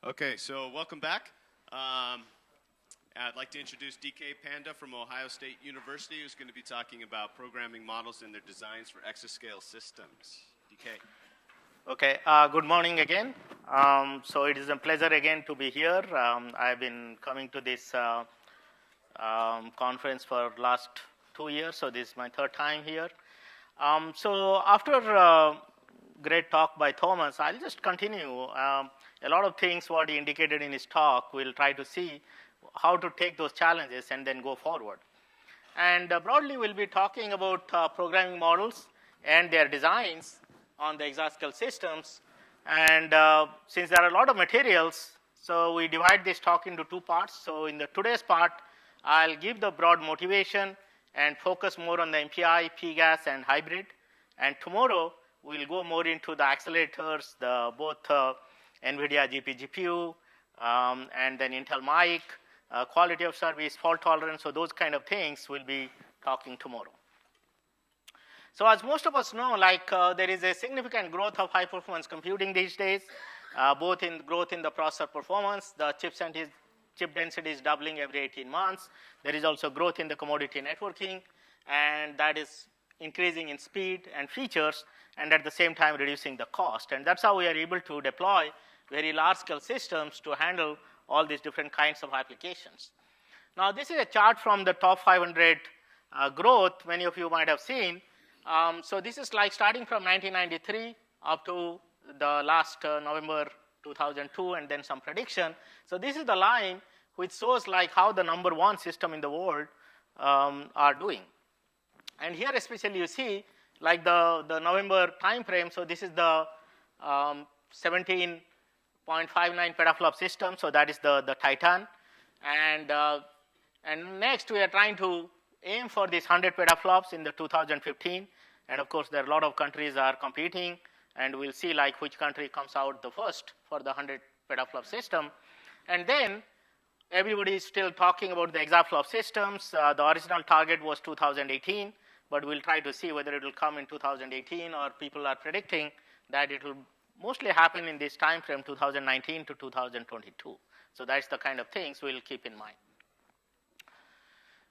Okay, so welcome back. I'd like to introduce D.K Panda from Ohio State University, who's going to be talking about programming models and their designs for Exascale Systems. D.K. Okay, good morning again. So it is a pleasure again to be here. I've been coming to this conference for last 2 years, so this is my third time here. So after a great talk by Thomas, I'll just continue. A lot of things what he indicated in his talk, we'll try to see how to take those challenges and then go forward. And broadly, we'll be talking about programming models and their designs on the Exascale systems. And since there are a lot of materials, so we divide this talk into two parts. So in the today's part, I'll give the broad motivation and focus more on the MPI, PGAS, and hybrid. And tomorrow, we'll go more into the accelerators, the both NVIDIA GPU, and then Intel mic, quality of service, fault tolerance. So those kind of things we'll be talking tomorrow. So as most of us know, like there is a significant growth of high performance computing these days, both in growth in the processor performance, the chip density is doubling every 18 months. There is also growth in the commodity networking, and that is increasing in speed and features, and at the same time reducing the cost. And that's how we are able to deploy very large scale systems to handle all these different kinds of applications. Now this is a chart from the top 500 growth, many of you might have seen. So this is like starting from 1993 up to the last November 2002, and then some prediction. So this is the line which shows like how the number one system in the world are doing. And here especially you see like the November time frame. So this is the 17.59 petaflop system. So that is the Titan. And next we are trying to aim for these 100 petaflops in the 2015. And of course, there are a lot of countries are competing, and we'll see like which country comes out the first for the 100 petaflop system. And then everybody is still talking about the Exaflop systems. The original target was 2018, but we'll try to see whether it will come in 2018, or people are predicting that it will mostly happen in this time frame, 2019 to 2022. So that's the kind of things we'll keep in mind.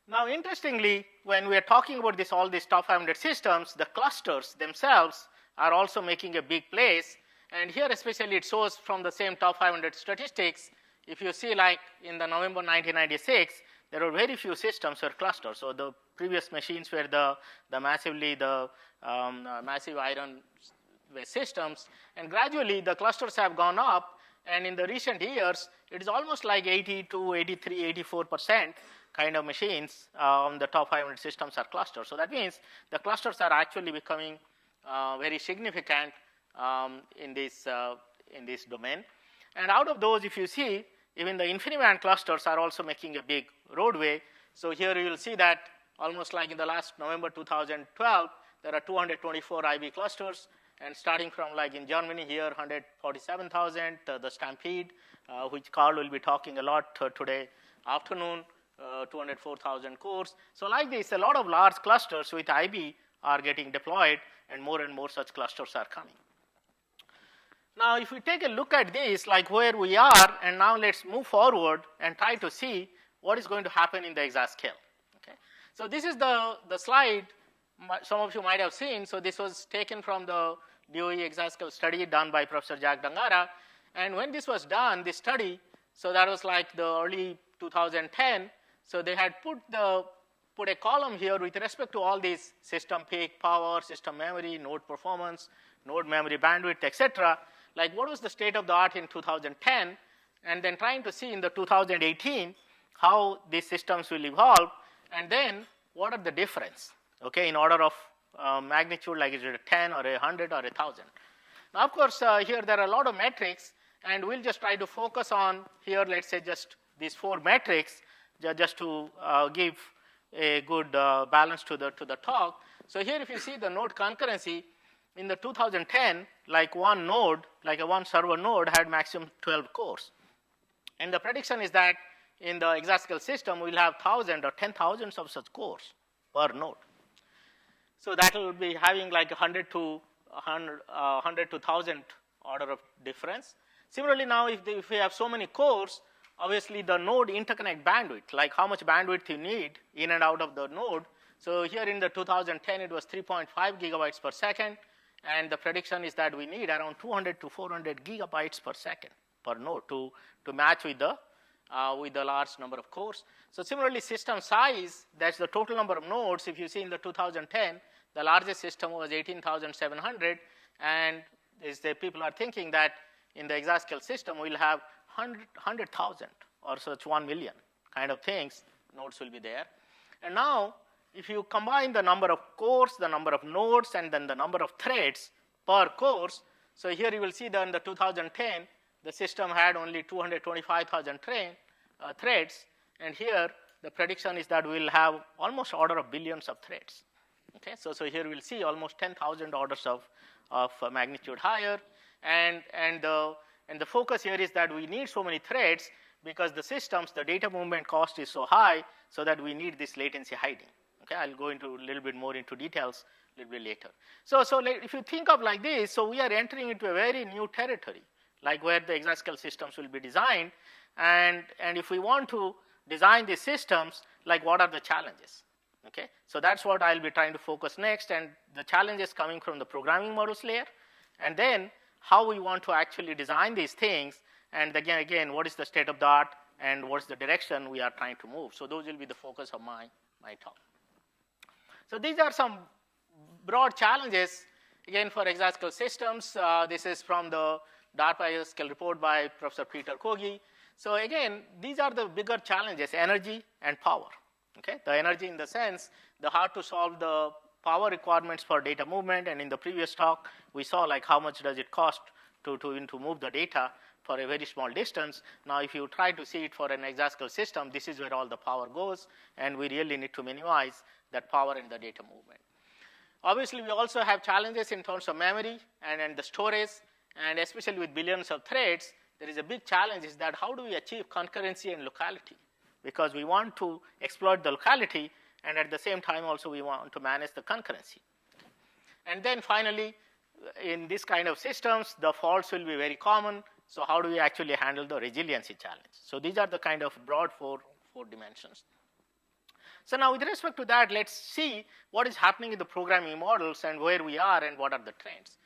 Now, interestingly, when we are talking about all these top 500 systems, the clusters themselves are also making a big place. And here especially it shows from the same top 500 statistics. If you see like in the November 1996, there were very few systems were clusters. So the previous machines were the massive iron systems. And gradually the clusters have gone up. And in the recent years, it is almost like 82, 83, 84% kind of machines on the top 500 systems are clusters. So that means the clusters are actually becoming very significant in this domain. And out of those, if you see, even the InfiniBand clusters are also making a big roadway. So here you will see that almost like in the last November 2012, there are 224 IB clusters. And starting from like in Germany here, 147,000, the Stampede, which Carl will be talking a lot today afternoon, 204,000 cores. So like this, a lot of large clusters with IB are getting deployed, and more such clusters are coming. Now, if we take a look at this, like where we are, and now let's move forward and try to see what is going to happen in the Exascale. Okay? So this is the slide some of you might have seen. So this was taken from the DOE Exascale study done by Professor Jack Dangara. And when this was done, this study, so that was like the early 2010. So they had put a column here with respect to all these system peak, power, system memory, node performance, node memory bandwidth, etc. Like what was the state of the art in 2010, and then trying to see in the 2018 how these systems will evolve, and then what are the difference, okay, in order of magnitude, like is it a 10 or a 100 or a 1,000. Now, of course, here there are a lot of metrics, and we'll just try to focus on here, let's say just these 4 metrics, just to give a good balance to the talk. So here if you see the node concurrency, in the 2010, like one node, like a one server node had maximum 12 cores. And the prediction is that in the Exascale system, we'll have 1,000 or 10,000s of such cores per node. So that will be having like 100 to 1,000 order of difference. Similarly, now if we have so many cores, obviously the node interconnect bandwidth, like how much bandwidth you need in and out of the node. So here in the 2010, it was 3.5 gigabytes per second, and the prediction is that we need around 200 to 400 gigabytes per second per node to match with the large number of cores. So similarly, system size, that's the total number of nodes. If you see in the 2010, the largest system was 18,700, and people are thinking that in the Exascale system, we'll have 100,000 or such 1 million kind of things, nodes will be there. And now, if you combine the number of cores, the number of nodes, and then the number of threads per cores, so here you will see that in the 2010, the system had only 225,000 threads, and here the prediction is that we'll have almost order of billions of threads. Okay, so here we'll see almost 10,000 orders of magnitude higher, and the focus here is that we need so many threads because the systems, the data movement cost is so high, so that we need this latency hiding. Okay, I'll go into a little bit more into details a little bit later. So if you think of like this, so we are entering into a very new territory, like where the Exascale systems will be designed, and if we want to design these systems, like what are the challenges? Okay, so that's what I'll be trying to focus next, and the challenges coming from the programming models layer, and then how we want to actually design these things, and again, what is the state of the art, and what's the direction we are trying to move. So those will be the focus of my talk. So these are some broad challenges, again, for Exascale systems. This is from the DARPA Exascale report by Professor Peter Kogi. So again, these are the bigger challenges, energy and power. Okay, the energy in the sense, the hard to solve the power requirements for data movement, and in the previous talk, we saw like how much does it cost to move the data for a very small distance. Now, if you try to see it for an Exascale system, this is where all the power goes, and we really need to minimize that power in the data movement. Obviously, we also have challenges in terms of memory and the storage, and especially with billions of threads, there is a big challenge is that how do we achieve concurrency and locality? Because we want to exploit the locality, and at the same time also we want to manage the concurrency. And then finally, in this kind of systems, the faults will be very common. So how do we actually handle the resiliency challenge? So these are the kind of broad four dimensions. So now with respect to that, let's see what is happening in the programming models and where we are and what are the trends.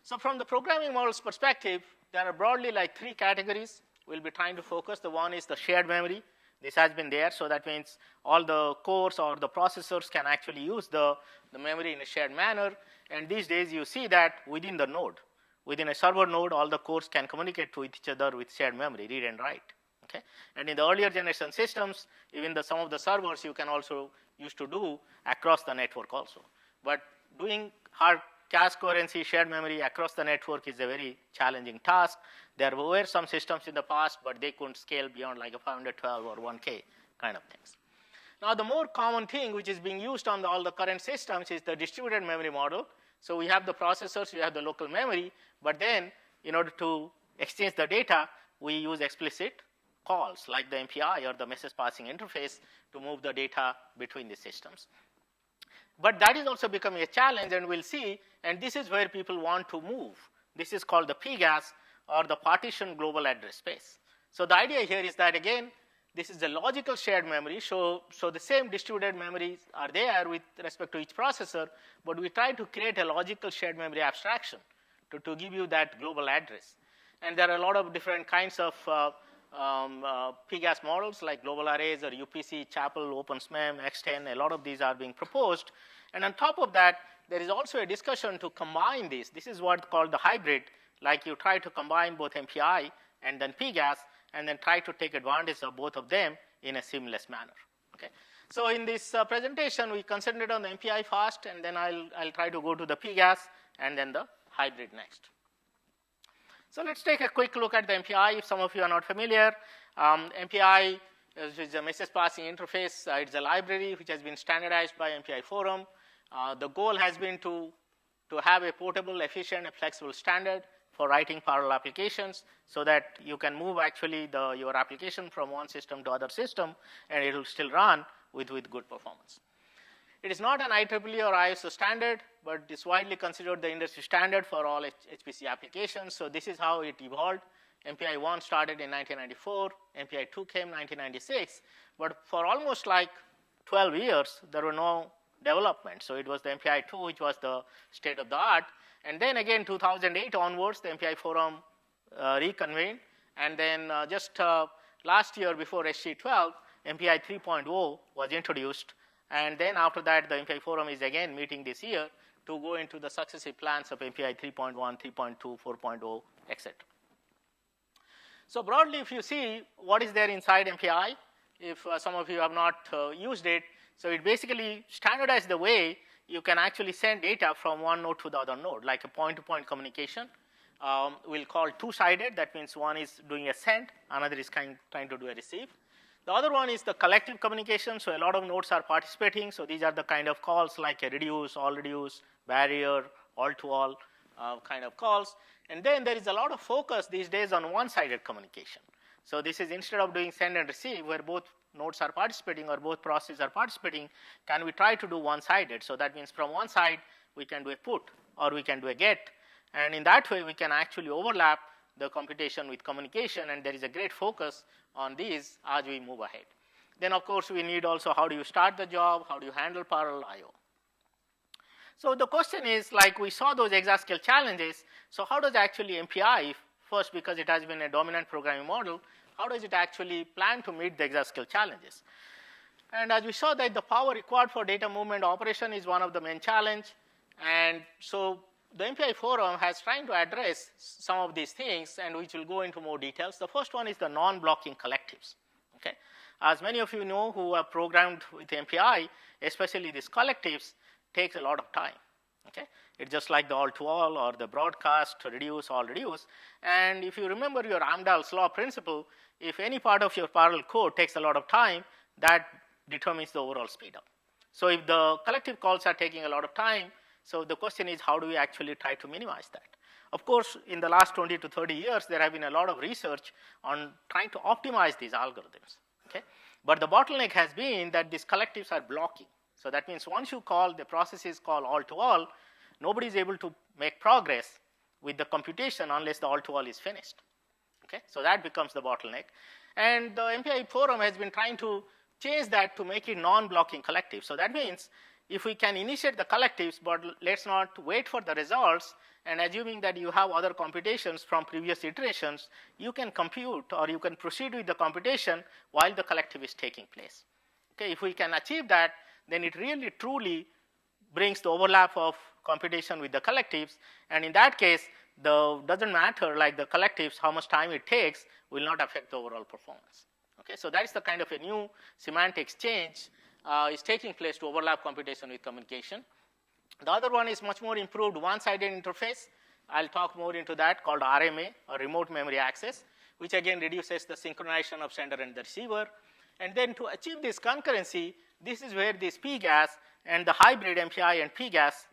So from the programming models perspective, there are broadly like three categories we'll be trying to focus. The one is the shared memory. This has been there, so that means all the cores or the processors can actually use the memory in a shared manner. And these days you see that within the node, within a server node, all the cores can communicate with each other with shared memory, read and write. Okay? And in the earlier generation systems, even some of the servers you can also used to do across the network also. But doing hard cache coherency, shared memory across the network is a very challenging task. There were some systems in the past, but they couldn't scale beyond like a 512 or 1K kind of things. Now, the more common thing which is being used on all the current systems is the distributed memory model. So we have the processors, we have the local memory, but then in order to exchange the data, we use explicit calls like the MPI or the message passing interface to move the data between the systems. But that is also becoming a challenge, and we'll see, and this is where people want to move. This is called the PGAS, or the Partitioned Global Address Space. So the idea here is that, again, this is a logical shared memory, so the same distributed memories are there with respect to each processor, but we try to create a logical shared memory abstraction to give you that global address. And there are a lot of different kinds of PGAS models like global arrays or UPC, Chapel, OpenSHMEM, X10, a lot of these are being proposed. And on top of that, there is also a discussion to combine these. This is what's called the hybrid, like you try to combine both MPI and then PGAS, and then try to take advantage of both of them in a seamless manner. Okay. So in this presentation, we concentrated on the MPI first, and then I'll try to go to the PGAS and then the hybrid next. So let's take a quick look at the MPI. If some of you are not familiar, MPI is a message passing interface. It's a library which has been standardized by MPI Forum. The goal has been to have a portable, efficient, and flexible standard for writing parallel applications, so that you can move actually your application from one system to other system, and it will still run with good performance. It is not an IEEE or ISO standard, but it's widely considered the industry standard for all HPC applications. So this is how it evolved MPI-1 started in 1994, MPI-2 came 1996, but for almost like 12 years, there were no development. So it was the MPI-2 which was the state of the art, and then again 2008 onwards, the MPI forum reconvened, and then just last year before SC12, MPI 3.0 was introduced, and then after that, the MPI forum is again meeting this year to go into the successive plans of MPI 3.1, 3.2, 4.0, etc. So broadly, if you see what is there inside MPI, if some of you have not used it, so it basically standardizes the way you can actually send data from one node to the other node, like a point-to-point communication. We'll call two-sided. That means one is doing a send, another is trying to do a receive. The other one is the collective communication. So a lot of nodes are participating. So these are the kind of calls like a reduce, all reduce, barrier, all-to-all kind of calls. And then there is a lot of focus these days on one-sided communication. So this is instead of doing send and receive, where both nodes are participating or both processes are participating, can we try to do one-sided? So that means from one side, we can do a put or we can do a get. And in that way, we can actually overlap the computation with communication, and there is a great focus on these as we move ahead. Then, of course, we need also how do you start the job, how do you handle parallel I/O. So the question is, like we saw those Exascale challenges, so how does actually MPI, first because it has been a dominant programming model, how does it actually plan to meet the Exascale challenges? And as we saw that the power required for data movement operation is one of the main challenge, and so the MPI forum has trying to address some of these things, and which will go into more details. The first one is the non-blocking collectives. Okay, as many of you know who have programmed with MPI, especially these collectives, takes a lot of time. Okay, it's just like the all-to-all or the broadcast, reduce, all reduce. And if you remember your Amdahl's law principle, if any part of your parallel code takes a lot of time, that determines the overall speed up. So if the collective calls are taking a lot of time, so the question is, how do we actually try to minimize that? Of course, in the last 20 to 30 years, there have been a lot of research on trying to optimize these algorithms. Okay? But the bottleneck has been that these collectives are blocking. So that means once you call, the process is called all-to-all, nobody is able to make progress with the computation unless the all-to-all is finished. Okay? So that becomes the bottleneck. And the MPI forum has been trying to change that to make it non-blocking collective. So that means if we can initiate the collectives, but let's not wait for the results, and assuming that you have other computations from previous iterations, you can compute or you can proceed with the computation while the collective is taking place. Okay, if we can achieve that, then it really truly brings the overlap of computation with the collectives, and in that case, doesn't matter like the collectives, how much time it takes will not affect the overall performance. Okay, so that is the kind of a new semantics change is taking place to overlap computation with communication. The other one is much more improved one-sided interface. I'll talk more into that, called RMA, or remote memory access, which again reduces the synchronization of sender and the receiver. And then to achieve this concurrency, this is where this PGAS and the hybrid MPI and PGAS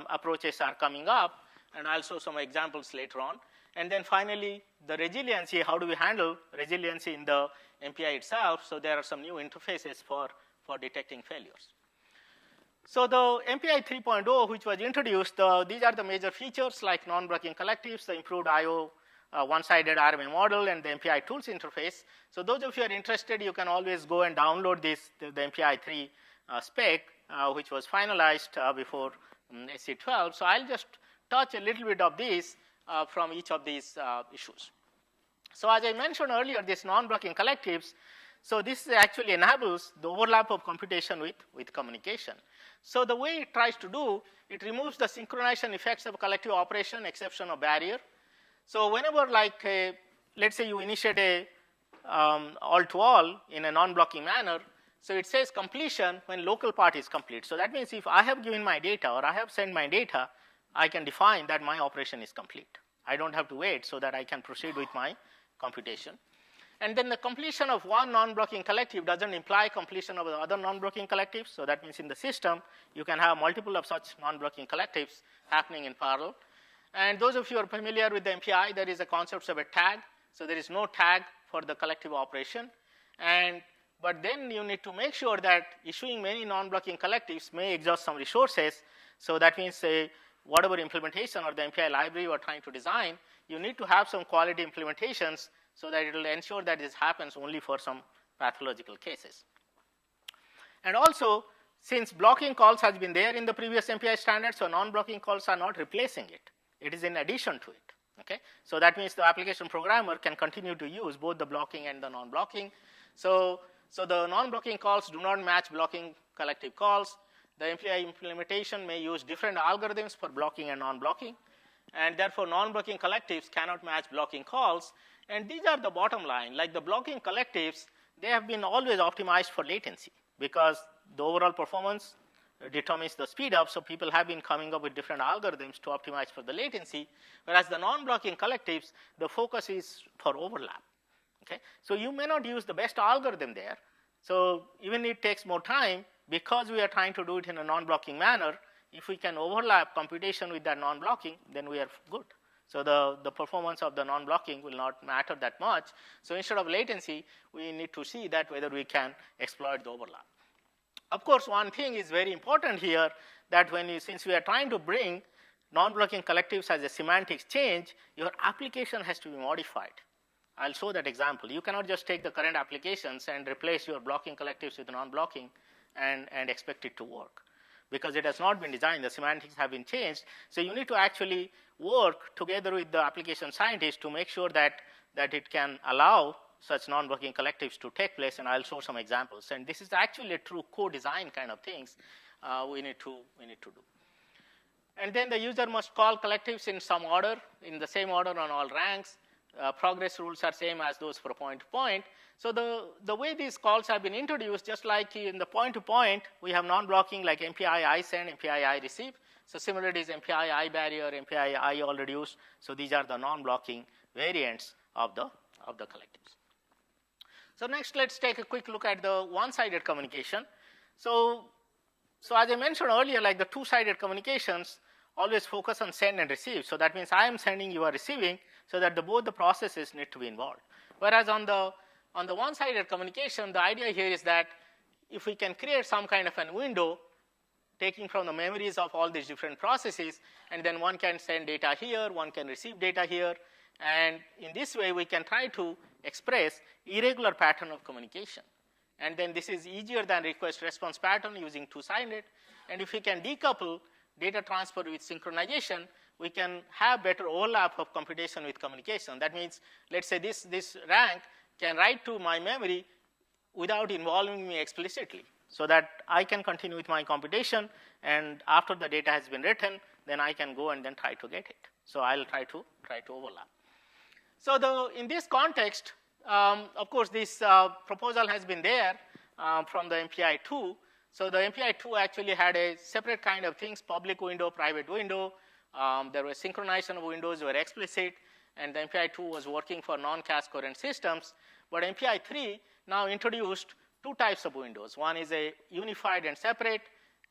approaches are coming up, and also some examples later on. And then finally, the resiliency, how do we handle resiliency in the MPI itself? So there are some new interfaces for detecting failures. So the MPI 3.0, which was introduced, these are the major features like non-blocking collectives, the improved I/O one-sided RMA model, and the MPI tools interface. So those of you are interested, you can always go and download this, the MPI 3 spec, which was finalized before SC12. So I'll just touch a little bit of these from each of these issues. So as I mentioned earlier, this non-blocking collectives, so this actually enables the overlap of computation with communication. So the way it tries to do, it removes the synchronization effects of collective operation, exception of barrier. So whenever, like, let's say you initiate a all-to-all in a non-blocking manner, so it says completion when local part is complete. So that means if I have given my data or I have sent my data, I can define that my operation is complete. I don't have to wait so that I can proceed with my computation. And then the completion of one non-blocking collective doesn't imply completion of the other non-blocking collectives. So that means in the system, you can have multiple of such non-blocking collectives happening in parallel. And those of you who are familiar with the MPI, there is a concept of a tag. So there is no tag for the collective operation. But then you need to make sure that issuing many non-blocking collectives may exhaust some resources. So that means whatever implementation or the MPI library you are trying to design, you need to have some quality implementations so that it will ensure that this happens only for some pathological cases. And also, since blocking calls has been there in the previous MPI standard, so non-blocking calls are not replacing it. It is in addition to it. Okay? So that means the application programmer can continue to use both the blocking and the non-blocking. So the non-blocking calls do not match blocking collective calls. The MPI implementation may use different algorithms for blocking and non-blocking, and therefore non-blocking collectives cannot match blocking calls. And these are the bottom line. Like the blocking collectives, they have been always optimized for latency because the overall performance determines the speed up, so people have been coming up with different algorithms to optimize for the latency, whereas the non-blocking collectives, the focus is for overlap. Okay? So you may not use the best algorithm there, so even it takes more time because we are trying to do it in a non-blocking manner. If we can overlap computation with that non-blocking, then we are good. So the performance of the non-blocking will not matter that much. So instead of latency, we need to see that whether we can exploit the overlap. Of course, one thing is very important here, that since we are trying to bring non-blocking collectives as a semantics change, your application has to be modified. I'll show that example. You cannot just take the current applications and replace your blocking collectives with non-blocking and expect it to work, because it has not been designed. The semantics have been changed. So you need to actually work together with the application scientists to make sure that it can allow such non-blocking collectives to take place, and I'll show some examples. And this is actually a true co-design kind of things we need to do. And then the user must call collectives in some order, in the same order on all ranks. Progress rules are same as those for point-to-point. So the way these calls have been introduced, just like in the point-to-point, we have non-blocking like MPI I-send, MPI I-receive. So similarly, is MPI I-barrier, MPI I-all-reduce. So these are the non-blocking variants of the collectives. So next, let's take a quick look at the one-sided communication. So as I mentioned earlier, like the two-sided communications always focus on send and receive. So that means I am sending, you are receiving, so that both the processes need to be involved. Whereas on the one-sided communication, the idea here is that if we can create some kind of a window taking from the memories of all these different processes, and then one can send data here, one can receive data here, and in this way we can try to express irregular pattern of communication. And then this is easier than request-response pattern using two-sided. And if we can decouple data transfer with synchronization, we can have better overlap of computation with communication. That means, let's say this rank can write to my memory without involving me explicitly, so that I can continue with my computation, and after the data has been written, then I can go and then try to get it. So I'll try to overlap. So in this context, of course, this proposal has been there from the MPI-2. So the MPI-2 actually had a separate kind of things, public window, private window. There was synchronization of windows were explicit, and the MPI-2 was working for non-cache coherent systems. But MPI-3 now introduced two types of windows. One is a unified and separate,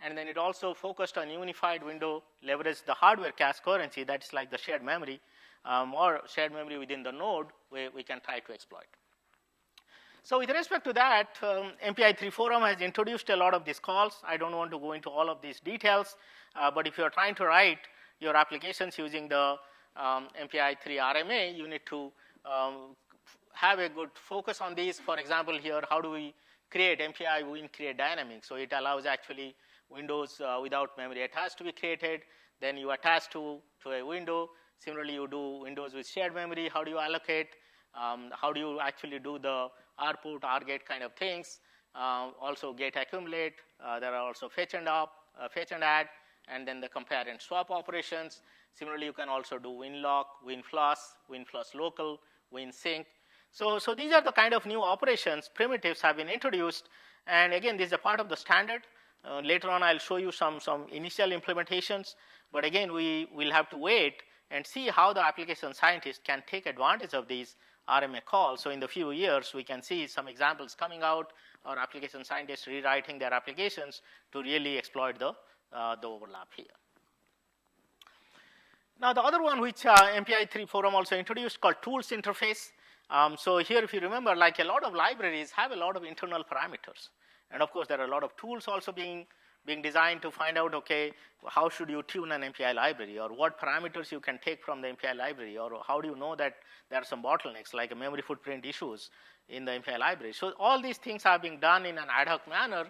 and then it also focused on unified window, leveraged the hardware cache coherency, that's like the shared memory, or shared memory within the node, where we can try to exploit. So with respect to that, MPI-3 forum has introduced a lot of these calls. I don't want to go into all of these details, but if you're trying to write your applications using the MPI-3 RMA, you need to have a good focus on these. For example, here, how do we create MPI win create dynamic? So it allows actually windows without memory attached to be created. Then you attach to a window. Similarly, you do windows with shared memory. How do you allocate? How do you actually do the rput, rget kind of things? Also get accumulate. There are also fetch and add, and then the compare and swap operations. Similarly, you can also do winlock, winfloss local, winsync. So these are the kind of new operations, primitives have been introduced. And again, this is a part of the standard. Later on, I'll show you some initial implementations. But again, we will have to wait and see how the application scientists can take advantage of these RMA calls. So in the few years, we can see some examples coming out, or application scientists rewriting their applications to really exploit the overlap here. Now, the other one which MPI-3 forum also introduced called tools interface. So here, if you remember, like a lot of libraries have a lot of internal parameters. And of course, there are a lot of tools also being being designed to find out, okay, how should you tune an MPI library, or what parameters you can take from the MPI library, or how do you know that there are some bottlenecks like memory footprint issues in the MPI library. So all these things are being done in an ad hoc manner,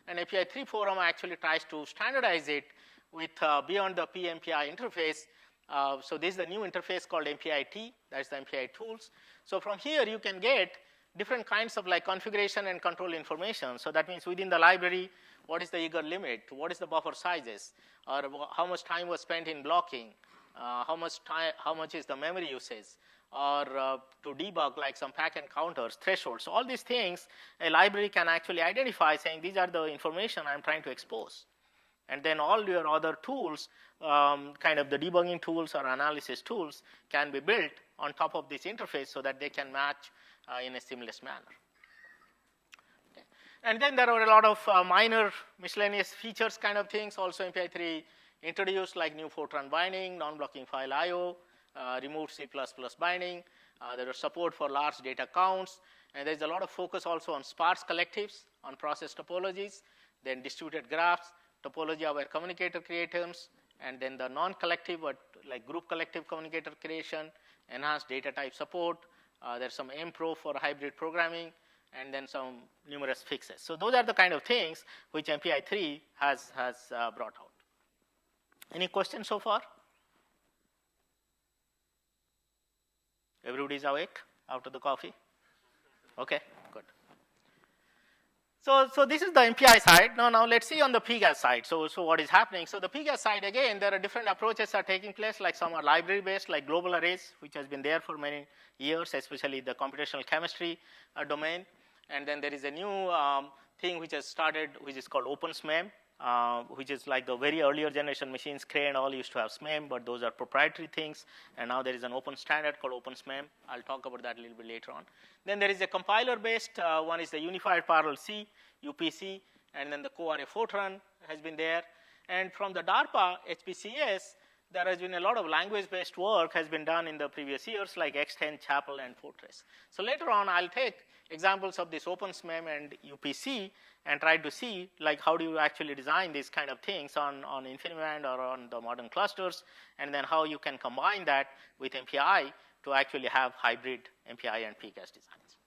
and MPI 3 forum actually tries to standardize it with beyond the PMPI interface. So this is the new interface called MPI-T, that's the MPI tools. So from here you can get different kinds of like configuration and control information. So that means within the library, what is the eager limit, what is the buffer sizes, or how much time was spent in blocking, how much is the memory usage, or to debug like some packet counters, thresholds. So all these things a library can actually identify, saying these are the information I'm trying to expose. And then all your other tools, kind of the debugging tools or analysis tools, can be built on top of this interface so that they can match in a seamless manner. Okay. And then there are a lot of minor miscellaneous features kind of things. Also MPI 3 introduced like new Fortran binding, non-blocking file I/O, removed C++ binding. There is support for large data counts. And there's a lot of focus also on sparse collectives, on process topologies, then distributed graphs, topology-aware communicator creators, and then the non-collective, but like group collective communicator creation, enhanced data type support. There's some MPro for hybrid programming, and then some numerous fixes. So those are the kind of things which MPI 3 has brought out. Any questions so far? Everybody's awake after the coffee? Okay, good. So this is the MPI side. Now let's see on the PGAS side. So what is happening? So the PGAS side, again, there are different approaches are taking place, like some are library-based, like global arrays, which has been there for many years, especially the computational chemistry domain. And then there is a new thing which has started, which is called OpenSHMEM, which is like the very earlier generation machines, Cray and all used to have SHMEM, but those are proprietary things. And now there is an open standard called OpenSHMEM. I'll talk about that a little bit later on. Then there is a compiler-based one is the Unified Parallel C, UPC, and then the co-array Fortran has been there. And from the DARPA HPCS, there has been a lot of language-based work has been done in the previous years, like X10, Chapel, and Fortress. So later on, I'll take examples of this OpenSHMEM and UPC and try to see like how do you actually design these kind of things on InfiniBand or on the modern clusters, and then how you can combine that with MPI to actually have hybrid MPI and PGAS designs.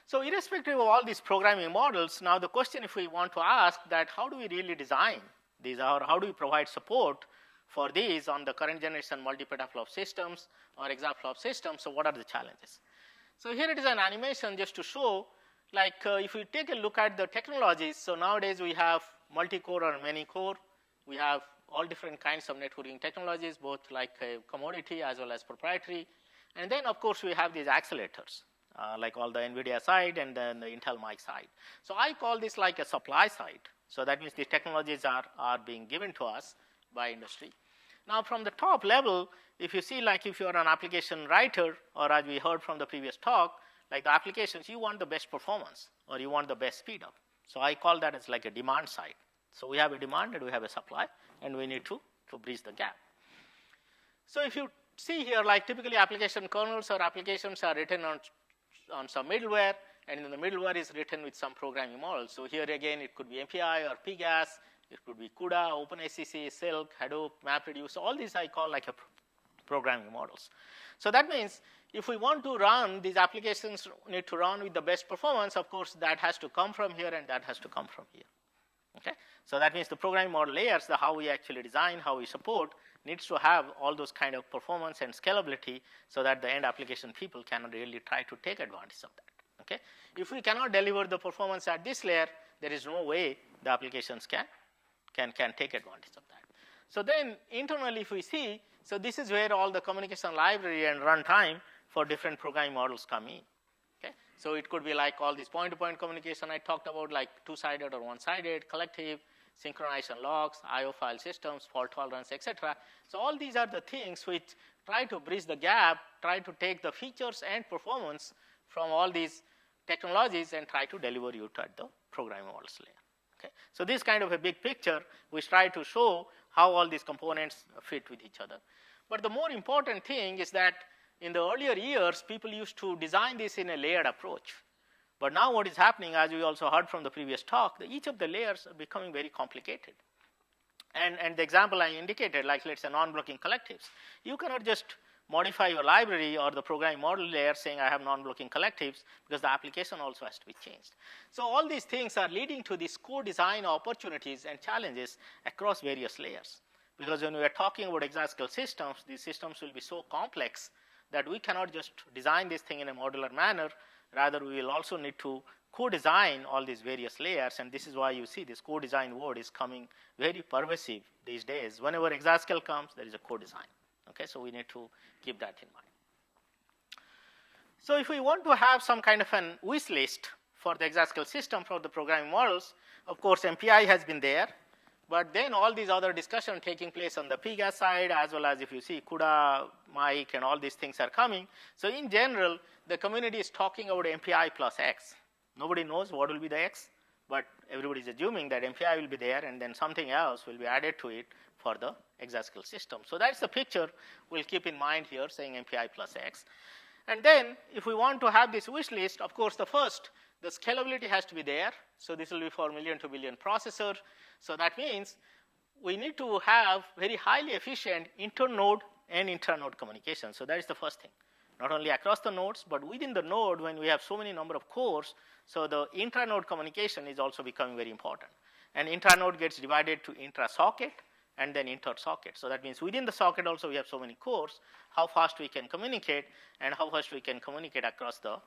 So irrespective of all these programming models, now the question if we want to ask that how do we really design these, or how do we provide support for these on the current generation multi-petaflop systems or exaflop systems, so what are the challenges? So here it is an animation just to show, like if we take a look at the technologies, so nowadays we have multi-core or many-core, we have all different kinds of networking technologies, both like commodity as well as proprietary, and then of course we have these accelerators, like all the NVIDIA side and then the Intel mic side. So I call this like a supply side, so that means the technologies are being given to us by industry. Now from the top level, if you see like if you are an application writer, or as we heard from the previous talk, like the applications, you want the best performance or you want the best speed up. So I call that as like a demand side. So we have a demand and we have a supply, and we need to bridge the gap. So if you see here, like typically application kernels or applications are written on some middleware, and then the middleware is written with some programming model. So here again, it could be MPI or PGAS, it could be CUDA, OpenSCC, Silk, Hadoop, MapReduce. All these I call like a programming models. So that means if we want to run these applications, need to run with the best performance, of course, that has to come from here and that has to come from here. Okay? So that means the programming model layers, the how we actually design, how we support, needs to have all those kind of performance and scalability so that the end application people can really try to take advantage of that. Okay? If we cannot deliver the performance at this layer, there is no way the applications can take advantage of that. So then internally if we see, so this is where all the communication library and runtime for different programming models come in. Okay? So it could be like all this point-to-point communication I talked about, like two-sided or one-sided, collective, synchronization logs, I/O file systems, fault tolerance, etc. So all these are the things which try to bridge the gap, try to take the features and performance from all these technologies and try to deliver you to at the programming models layer. Okay? So this kind of a big picture, we try to show how all these components fit with each other. But the more important thing is that in the earlier years, people used to design this in a layered approach. But now what is happening, as we also heard from the previous talk, that each of the layers are becoming very complicated. And the example I indicated, like let's say non-blocking collectives, you cannot just modify your library or the programming model layer saying I have non-blocking collectives, because the application also has to be changed. So all these things are leading to these co-design opportunities and challenges across various layers. Because when we are talking about Exascale systems, these systems will be so complex that we cannot just design this thing in a modular manner. Rather, we will also need to co-design all these various layers, and this is why you see this co-design word is coming very pervasive these days. Whenever Exascale comes, there is a co-design. Okay, so we need to keep that in mind. So if we want to have some kind of an wish list for the Exascale system for the programming models, of course, MPI has been there, but then all these other discussions taking place on the PGAS side, as well as if you see CUDA, Mike, and all these things are coming. So in general, the community is talking about MPI plus X. Nobody knows what will be the X, but everybody is assuming that MPI will be there, and then something else will be added to it for the Exascale system. So that's the picture we'll keep in mind here, saying MPI plus X. And then if we want to have this wish list, of course, the scalability has to be there. So this will be for million to billion processor. So that means we need to have very highly efficient inter-node and intra-node communication. So that is the first thing. Not only across the nodes, but within the node when we have so many number of cores, so the intra-node communication is also becoming very important. And intra-node gets divided to intra-socket and then inter-socket. So that means within the socket also we have so many cores, how fast we can communicate and how fast we can communicate across the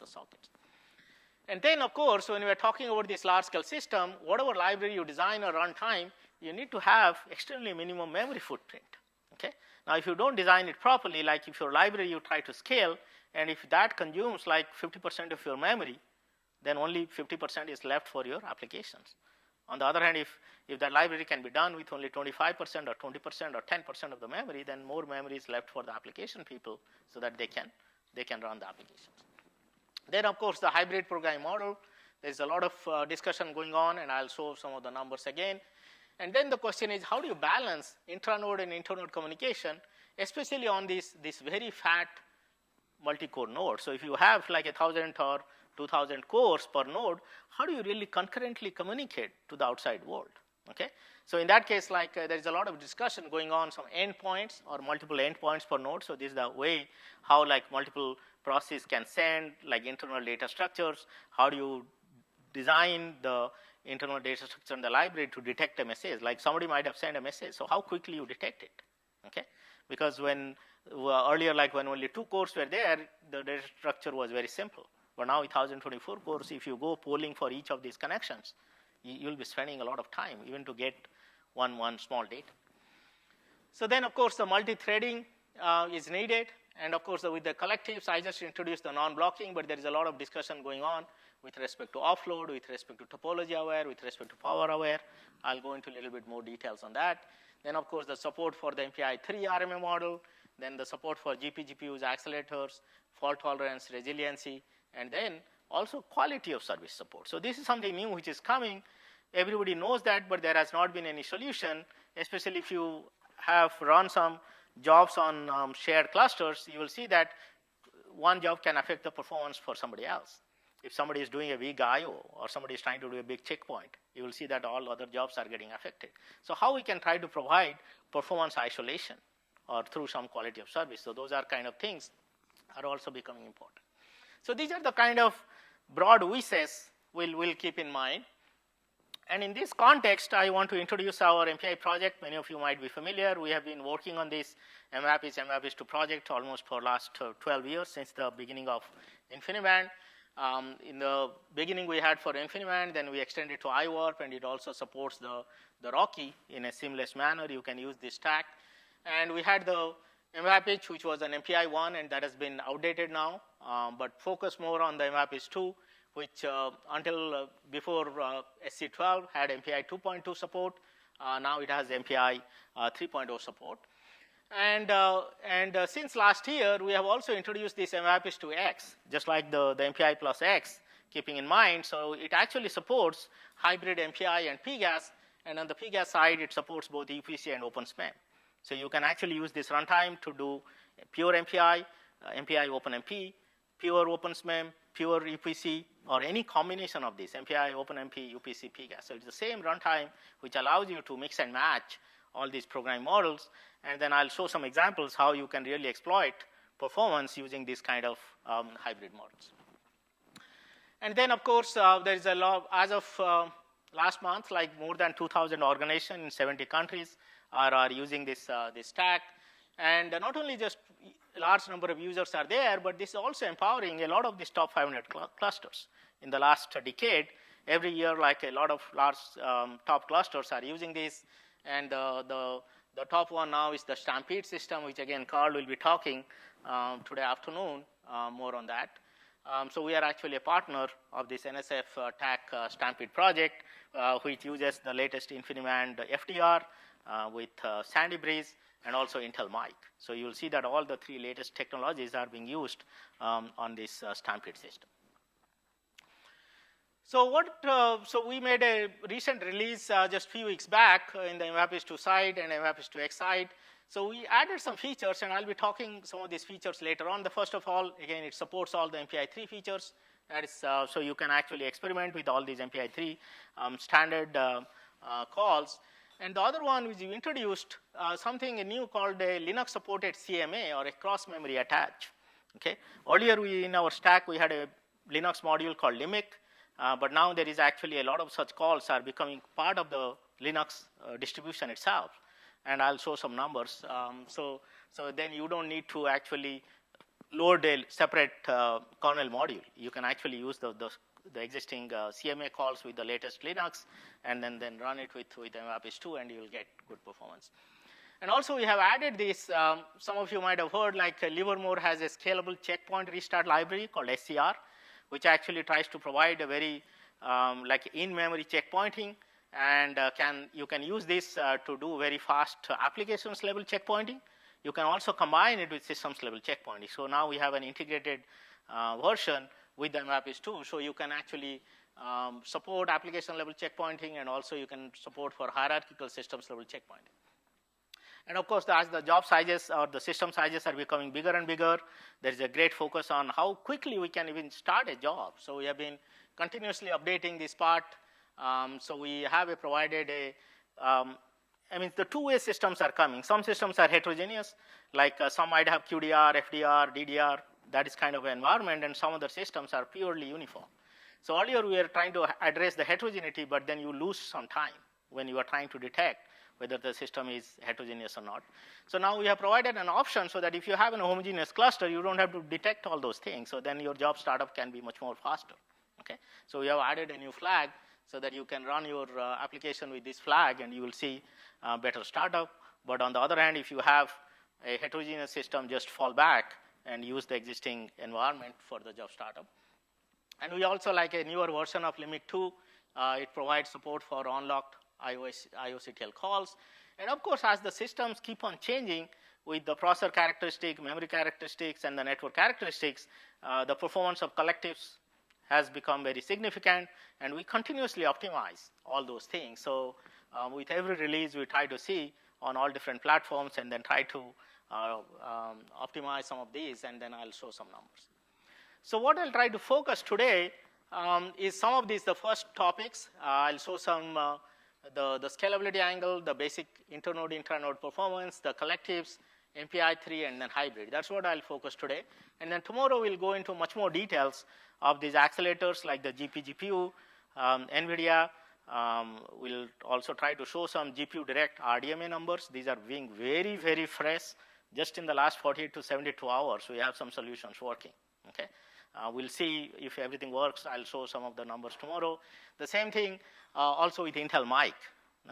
sockets. And then, of course, when we are talking about this large-scale system, whatever library you design or runtime, you need to have extremely minimum memory footprint. Okay? Now, if you don't design it properly, like if your library you try to scale, and if that consumes like 50% of your memory, then only 50% is left for your applications. On the other hand, if that library can be done with only 25% or 20% or 10% of the memory, then more memory is left for the application people so that they can run the applications. Then, of course, the hybrid programming model. There's a lot of discussion going on, and I'll show some of the numbers again. And then the question is, how do you balance intra-node and inter-node communication, especially on these very fat multi-core nodes? So if you have like 1,000 or 2,000 cores per node, how do you really concurrently communicate to the outside world? Okay? So in that case, like there is a lot of discussion going on, some endpoints or multiple endpoints per node. So this is the way how like multiple processes can send like internal data structures. How do you design the internal data structure in the library to detect a message? Like somebody might have sent a message, so how quickly you detect it? Okay? Because when earlier, like when only 2 cores were there, the data structure was very simple. But now with 1,024 cores, if you go polling for each of these connections, you'll be spending a lot of time even to get one small data. So then, of course, the multi-threading is needed. And of course, with the collectives, I just introduced the non-blocking, but there is a lot of discussion going on with respect to offload, with respect to topology-aware, with respect to power-aware. I'll go into a little bit more details on that. Then, of course, the support for the MPI-3 RMA model, then the support for GPUs, accelerators, fault tolerance, resiliency, and then also quality of service support. So this is something new which is coming. Everybody knows that, but there has not been any solution, especially if you have run some jobs on shared clusters. You will see that one job can affect the performance for somebody else. If somebody is doing a big I/O or somebody is trying to do a big checkpoint, you will see that all other jobs are getting affected. So how we can try to provide performance isolation or through some quality of service? So those are kind of things are also becoming important. So these are the kind of broad wishes we'll keep in mind. And in this context, I want to introduce our MPI project. Many of you might be familiar. We have been working on this MPI+2 project almost for last 12 years, since the beginning of InfiniBand. In the beginning, we had for InfiniBand, then we extended to iWarp, and it also supports the Rocky in a seamless manner. You can use this stack. And we had the MPI, which was an MPI-1, and that has been outdated now, but focus more on the MPI+2, which until before SC12 had MPI 2.2 support. Now it has MPI 3.0 support. And since last year, we have also introduced this MPI+2X, just like the MPI plus X, keeping in mind. So it actually supports hybrid MPI and PGAS, and on the PGAS side, it supports both UPC and OpenSHMEM. So you can actually use this runtime to do pure MPI, MPI OpenMP, pure OpenSHMEM, pure UPC, or any combination of these, MPI, OpenMP, UPC, PGAS. So it's the same runtime which allows you to mix and match all these programming models, and then I'll show some examples how you can really exploit performance using these kind of hybrid models. And then, of course, there is a lot, as of last month, like more than 2,000 organizations in 70 countries are using this stack. And not only just a large number of users are there, but this is also empowering a lot of these top 500 clusters. In the last decade, every year, like a lot of large top clusters are using this. And the top one now is the Stampede system, which again, Carl will be talking today afternoon more on that. So we are actually a partner of this NSF TAC Stampede project, which uses the latest InfiniBand FDR with Sandy Breeze and also Intel Mic. So you will see that all the three latest technologies are being used on this Stampede system. So so we made a recent release just a few weeks back in the MPI+2 side and MPI+2X side. So we added some features, and I'll be talking some of these features later on. The first of all, again, it supports all the MPI3 features. That is, so you can actually experiment with all these MPI3 standard calls. And the other one which we introduced something new called a Linux-supported CMA, or a cross-memory attach. Okay. Earlier, in our stack, we had a Linux module called Limit, but now there is actually a lot of such calls are becoming part of the Linux distribution itself. And I'll show some numbers. So then you don't need to actually load a separate kernel module. You can actually use the existing CMA calls with the latest Linux, and then run it with MPI+2, and you'll get good performance. And also we have added this, some of you might have heard, like Livermore has a scalable checkpoint restart library called SCR, which actually tries to provide a very like in-memory checkpointing. And you can use this to do very fast applications level checkpointing. You can also combine it with systems level checkpointing. So now we have an integrated version with the MPI+2, so you can actually support application level checkpointing, and also you can support for hierarchical systems level checkpointing. And of course, as the job sizes or the system sizes are becoming bigger and bigger, there is a great focus on how quickly we can even start a job. So we have been continuously updating this part. So we have provided I mean, the two-way systems are coming. Some systems are heterogeneous, like some might have QDR, FDR, DDR, that is kind of an environment, and some other systems are purely uniform. So earlier we were trying to address the heterogeneity, but then you lose some time when you are trying to detect whether the system is heterogeneous or not. So now we have provided an option so that if you have a homogeneous cluster, you don't have to detect all those things. So then your job startup can be much more faster. Okay? So we have added a new flag so that you can run your application with this flag, and you will see better startup. But on the other hand, if you have a heterogeneous system, just fall back and use the existing environment for the job startup. And we also like a newer version of Limit 2. It provides support for unlocked IOCTL calls. And of course, as the systems keep on changing with the processor characteristic, memory characteristics, and the network characteristics, the performance of collectives has become very significant, and we continuously optimize all those things. So with every release, we try to see on all different platforms and then try to optimize some of these, and then I'll show some numbers. So what I'll try to focus today is some of these, the first topics. I'll show some the scalability angle, the basic inter-node, intra-node performance, the collectives, MPI3, and then hybrid. That's what I'll focus today. And then tomorrow we'll go into much more details of these accelerators like the GPU, NVIDIA. We'll also try to show some GPU direct RDMA numbers. These are being very, very fresh. Just in the last 48 to 72 hours, we have some solutions working. Okay, we'll see if everything works. I'll show some of the numbers tomorrow. The same thing also with Intel Mic.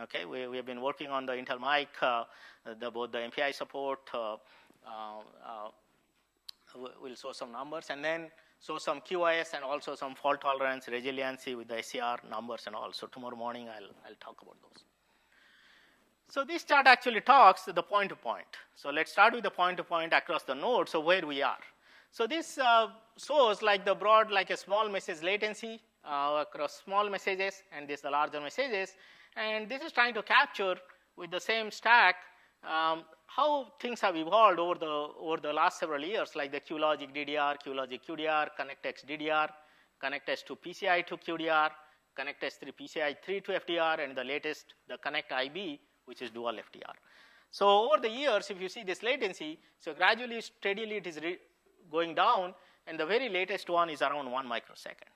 Okay, we have been working on the Intel Mic, both the MPI support. We'll show some numbers, and then show some QoS and also some fault tolerance, resiliency with the SCR numbers and all. So tomorrow morning I'll talk about those. So this chart actually talks the point-to-point. So let's start with the point-to-point across the node, so where we are. So this shows like the broad, like a small message latency across small messages, and this the larger messages. And this is trying to capture with the same stack how things have evolved over the last several years, like the QLogic DDR, QLogic QDR, ConnectX DDR, Connect S2 PCI to QDR, Connect S3 PCI 3 to FDR, and the latest, the Connect IB, which is dual FDR. So over the years, if you see this latency, so gradually, steadily it is going down, and the very latest one is around 1 microsecond.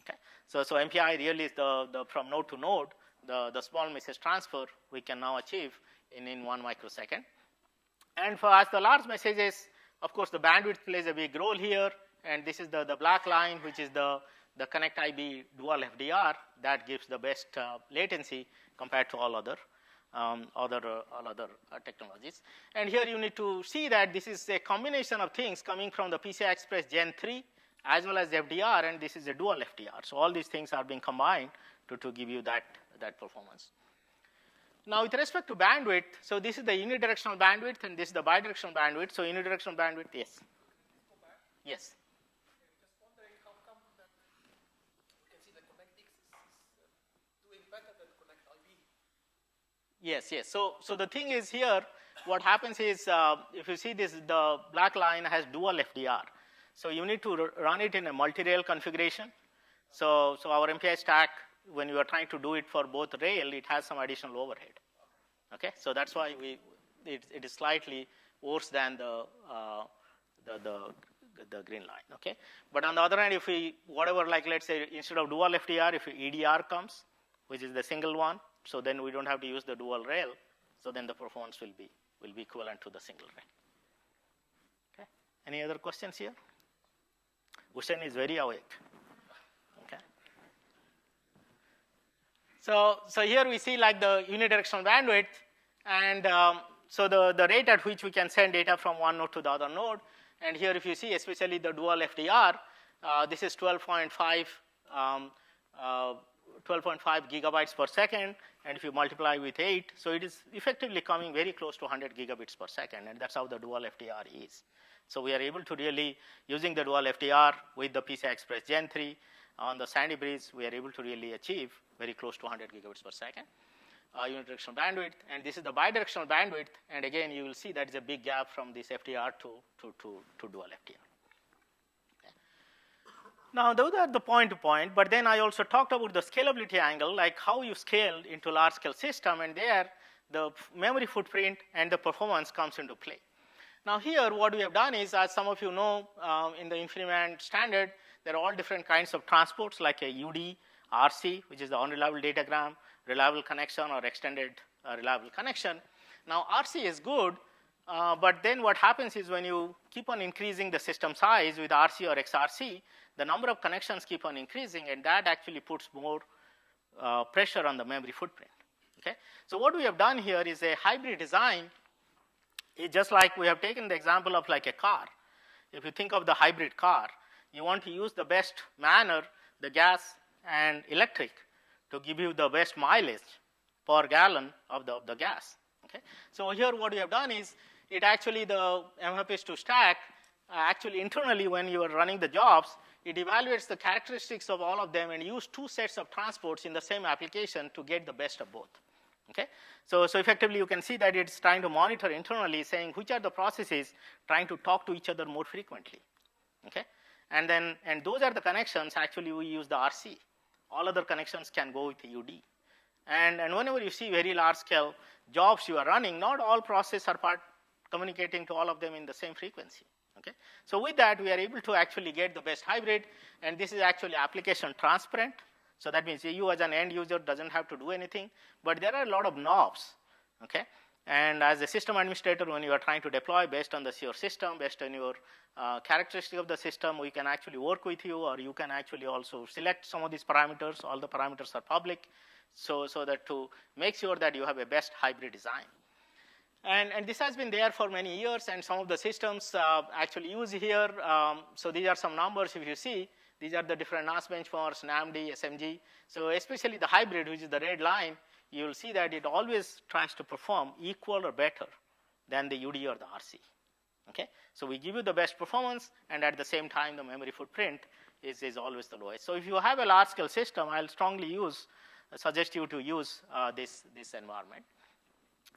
Okay, so MPI really is the from node to node, the small message transfer we can now achieve in 1 microsecond. And for us, the large messages, of course, the bandwidth plays a big role here, and this is the black line, which is the Connect IB dual FDR that gives the best latency compared to all other technologies. And here you need to see that this is a combination of things coming from the PCI Express Gen 3 as well as FDR, and this is a dual FDR. So all these things are being combined to give you that performance. Now, with respect to bandwidth, so this is the unidirectional bandwidth, and this is the bidirectional bandwidth. So unidirectional bandwidth, yes. Yes. Just wondering how come that we can see the Connect X is doing better than Connect IB. Yes. So the thing is here, what happens is, if you see this, the black line has dual FDR. So you need to run it in a multi-rail configuration. So our MPI stack, when you are trying to do it for both rail, it has some additional overhead. Okay, so that's why it is slightly worse than the green line. Okay, but on the other hand, if we whatever, like let's say instead of dual FDR, if EDR comes, which is the single one, so then we don't have to use the dual rail. So then the performance will be equivalent to the single rail. Okay, any other questions here? Hussein is very awake. Okay. So here we see like the unidirectional bandwidth, and so the rate at which we can send data from one node to the other node. And here if you see, especially the dual FDR, this is 12.5 gigabytes per second, and if you multiply with 8, so it is effectively coming very close to 100 gigabits per second, and that's how the dual FDR is. So we are able to really, using the dual FDR with the PCI Express Gen 3 on the Sandy Bridge, we are able to really achieve very close to 100 gigabits per second unidirectional bandwidth. And this is the bidirectional bandwidth, and again you will see that is a big gap from this FDR to dual FDR. Okay. Now those are the point-to-point, but then I also talked about the scalability angle, like how you scale into large-scale system, and there the memory footprint and the performance comes into play. Now here what we have done is, as some of you know, in the InfiniBand standard, there are all different kinds of transports like a UD, RC, which is the unreliable datagram, reliable connection or extended reliable connection. Now RC is good, but then what happens is when you keep on increasing the system size with RC or XRC, the number of connections keep on increasing, and that actually puts more pressure on the memory footprint. Okay? So what we have done here is a hybrid design. It's just like we have taken the example of like a car. If you think of the hybrid car, you want to use the best manner, the gas and electric, to give you the best mileage per gallon of the gas. Okay? So here what we have done is, it actually the MPI+2 stack, actually internally when you are running the jobs, it evaluates the characteristics of all of them and use two sets of transports in the same application to get the best of both. Okay? So effectively you can see that it's trying to monitor internally, saying which are the processes trying to talk to each other more frequently. Okay? And those are the connections, actually we use the RC. All other connections can go with the UD. And whenever you see very large scale jobs you are running, not all processes are communicating to all of them in the same frequency. Okay? So with that, we are able to actually get the best hybrid, and this is actually application transparent. So that means you as an end user doesn't have to do anything, but there are a lot of knobs. Okay? And as a system administrator, when you are trying to deploy based on your system, based on your characteristic of the system, we can actually work with you, or you can actually also select some of these parameters. All the parameters are public, so that to make sure that you have a best hybrid design. And this has been there for many years, and some of the systems actually use here. So these are some numbers. If you see, these are the different NAS benchmarks, NAMD, SMG. So especially the hybrid, which is the red line, you will see that it always tries to perform equal or better than the UD or the RC. Okay? So we give you the best performance, and at the same time, the memory footprint is always the lowest. So if you have a large-scale system, I'll strongly suggest you to use this environment.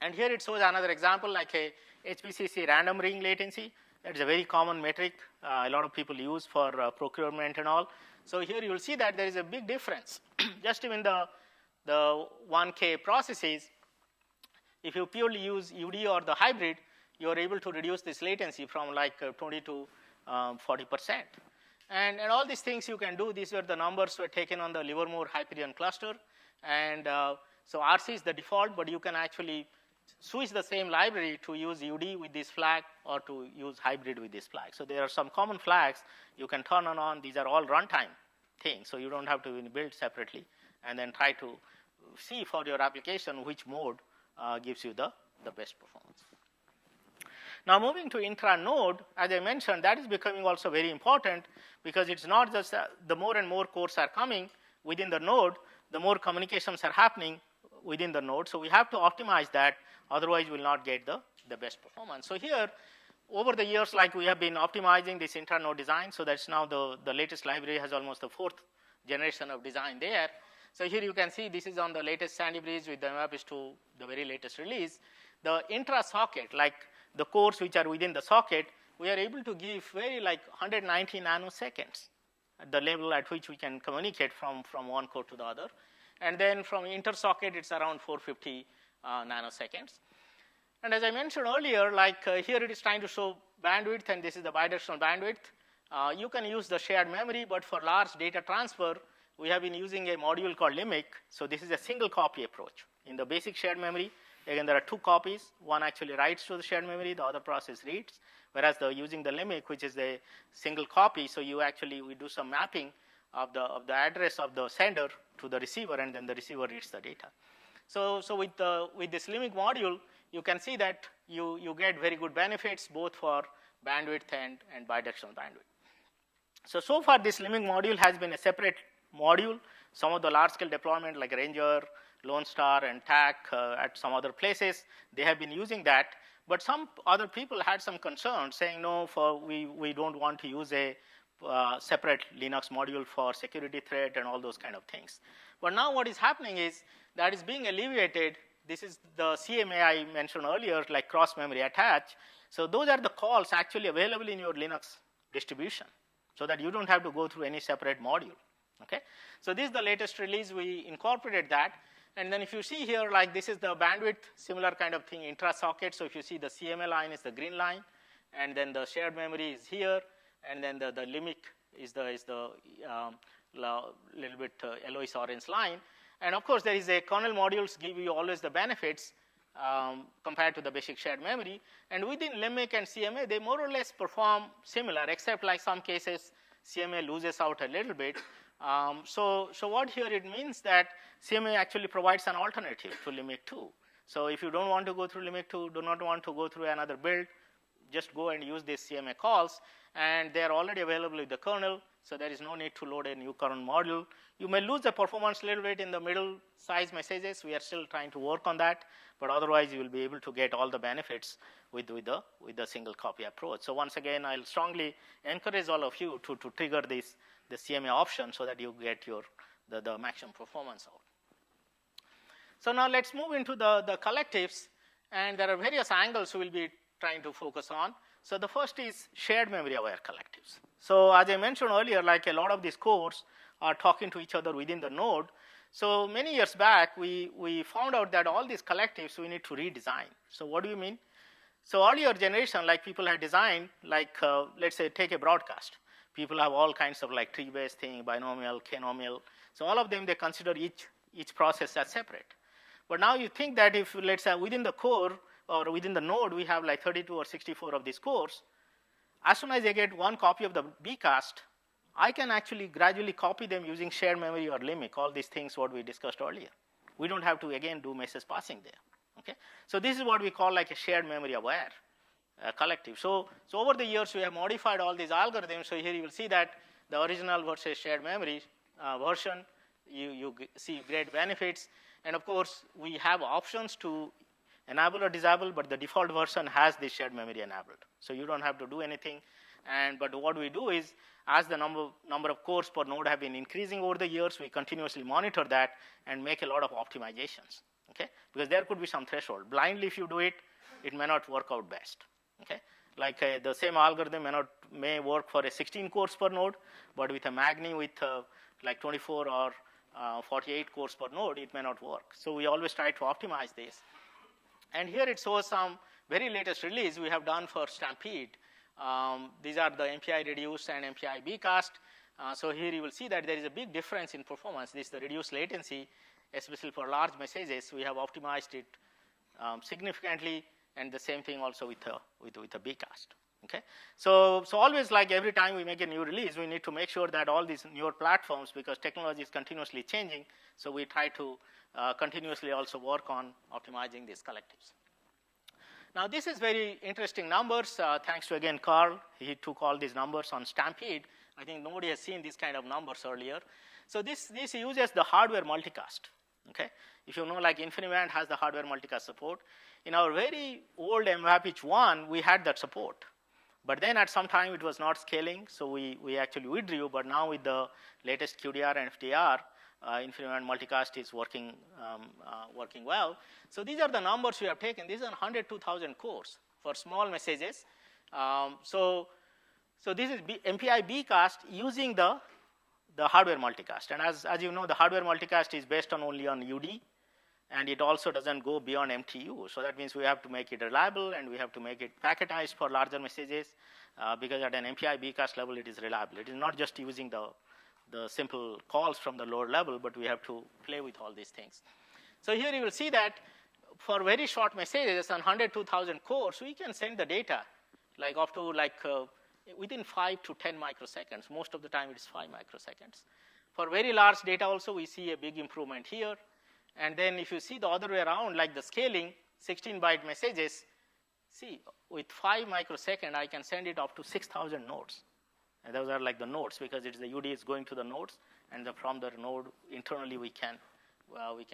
And here it shows another example, like a HPCC random ring latency. That is a very common metric a lot of people use for procurement and all. So here you will see that there is a big difference. Just even the 1K processes, if you purely use UD or the hybrid, you are able to reduce this latency from like 20 to 40%. And all these things you can do. These were the numbers were taken on the Livermore Hyperion cluster. And so RC is the default, but you can actually switch the same library to use UD with this flag or to use hybrid with this flag. So there are some common flags you can turn on. These are all runtime things, so you don't have to build separately. And then try to see for your application which mode gives you the best performance. Now moving to intra-node, as I mentioned, that is becoming also very important because it's not just the more and more cores are coming within the node, the more communications are happening within the node. So we have to optimize that, otherwise we'll not get the best performance. So here, over the years, like we have been optimizing this intra-node design, so that's now the latest library has almost the 4th generation of design there. So here you can see this is on the latest Sandy Bridge with the MPI+2, the very latest release. The intra-socket, like the cores which are within the socket, we are able to give very like 190 nanoseconds at the level at which we can communicate from one core to the other. And then from inter-socket, it's around 450 nanoseconds. And as I mentioned earlier, like here it is trying to show bandwidth, and this is the bidirectional bandwidth. You can use the shared memory, but for large data transfer, we have been using a module called limit. So this is a single copy approach. In the basic shared memory, again, there are 2 copies. One actually writes to the shared memory, the other process reads. Whereas using the limit, which is the single copy, so we do some mapping of the address of the sender to the receiver, and then the receiver reads the data. So with this limit module, you can see that you get very good benefits both for bandwidth and bidirectional bandwidth. So far this limit module has been a separate module. Some of the large scale deployment like Ranger, Lone Star, and TAC at some other places, they have been using that. But some other people had some concerns saying, no, we don't want to use a separate Linux module for security threat and all those kind of things. But now what is happening is that is being alleviated. This is the CMA I mentioned earlier, like cross memory attach. So those are the calls actually available in your Linux distribution, so that you don't have to go through any separate module. Okay, so this is the latest release. We incorporated that. And then if you see here, like this is the bandwidth, similar kind of thing, intra-socket. So if you see the CMA line is the green line, and then the shared memory is here, and then the limit is the little bit yellowish orange line. And of course, there is a kernel modules give you always the benefits compared to the basic shared memory. And within limit and CMA, they more or less perform similar, except like some cases, CMA loses out a little bit. So what here it means that CMA actually provides an alternative to limit 2. So if you don't want to go through limit 2, do not want to go through another build, just go and use these CMA calls, and they are already available with the kernel, so there is no need to load a new kernel module. You may lose the performance a little bit in the middle size messages. We are still trying to work on that, but otherwise you will be able to get all the benefits with the single copy approach. So once again, I'll strongly encourage all of you to trigger the CMA option so that you get the maximum performance out. So now let's move into the collectives, and there are various angles we will be trying to focus on. So the first is shared memory aware collectives. So as I mentioned earlier, like a lot of these cores are talking to each other within the node. So many years back, we found out that all these collectives we need to redesign. So what do you mean? So earlier generation, like people had designed, like let's say take a broadcast. People have all kinds of like tree-based thing, binomial, k-nomial. So all of them, they consider each process as separate. But now you think that if, let's say, within the core or within the node, we have like 32 or 64 of these cores, as soon as I get one copy of the bcast, I can actually gradually copy them using shared memory or limit, all these things what we discussed earlier. We don't have to, again, do message passing there. Okay? So this is what we call like a shared memory aware collective. So over the years, we have modified all these algorithms. So here you will see that the original versus shared memory version, you see great benefits. And of course, we have options to enable or disable, but the default version has this shared memory enabled. So you don't have to do anything. But what we do is, as the number of cores per node have been increasing over the years, we continuously monitor that and make a lot of optimizations. Okay? Because there could be some threshold. Blindly, if you do it, it may not work out best. Okay? like the same algorithm may work for a 16 cores per node, but with a Magni with like 24 or 48 cores per node, it may not work. So we always try to optimize this. And here it shows some very latest release we have done for Stampede. These are the MPI reduced and MPI B-cast. So here you will see that there is a big difference in performance. This is the reduced latency, especially for large messages. We have optimized it significantly, and the same thing also with a B-cast. Okay, so always, like every time we make a new release, we need to make sure that all these newer platforms, because technology is continuously changing, so we try to continuously also work on optimizing these collectives. Now this is very interesting numbers. Thanks to again Carl, he took all these numbers on Stampede. I think nobody has seen these kind of numbers earlier. So this uses the hardware multicast. Okay, if you know, like InfiniBand has the hardware multicast support. In our very old MPI+1, we had that support. But then at some time it was not scaling, so we actually withdrew. But now with the latest QDR and FDR, InfiniBand multicast is working well. So these are the numbers we have taken. These are 102,000 cores for small messages. So this is MPI B-cast using the hardware multicast. And as you know, the hardware multicast is based only on UD, and it also doesn't go beyond MTU. So that means we have to make it reliable, and we have to make it packetized for larger messages, because at an MPI B-cast level, it is reliable. It is not just using the simple calls from the lower level, but we have to play with all these things. So here you will see that for very short messages on 102,000 cores, we can send the data like up to within 5 to 10 microseconds. Most of the time it is 5 microseconds. For very large data also, we see a big improvement here. And then if you see the other way around, like the scaling, 16-byte messages, see, with 5 microseconds, I can send it up to 6,000 nodes. And those are like the nodes, because it's the UD is going to the nodes, and from the node internally we can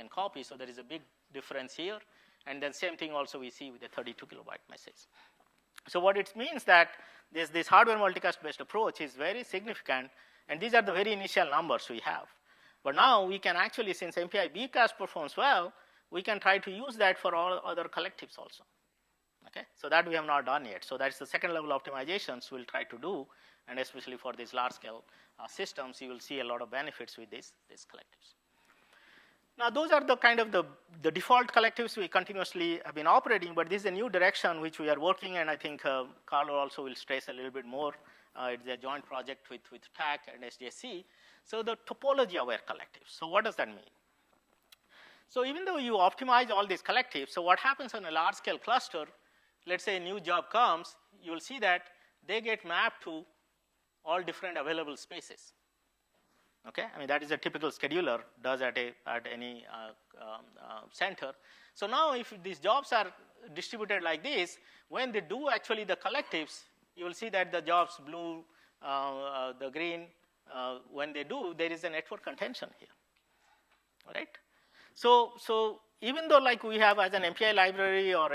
copy. So there is a big difference here. And then same thing also we see with the 32 kilobyte message. So what it means that this hardware multicast-based approach is very significant, and these are the very initial numbers we have. But now we can actually, since MPI B-cast performs well, we can try to use that for all other collectives also. Okay, so that we have not done yet. So that's the second level optimizations we'll try to do, and especially for these large scale systems, you will see a lot of benefits with these collectives. Now those are the kind of the default collectives we continuously have been operating, but this is a new direction which we are working, and I think Carlo also will stress a little bit more. It's a joint project with TAC and SDSC. So the topology-aware collectives. So what does that mean? So even though you optimize all these collectives, so what happens on a large-scale cluster, let's say a new job comes, you will see that they get mapped to all different available spaces. Okay, I mean that is a typical scheduler does at any center. So now if these jobs are distributed like this, when they do actually the collectives, you will see that the jobs blue, the green, when they do, there is a network contention here. All right. So even though like we have as an MPI library or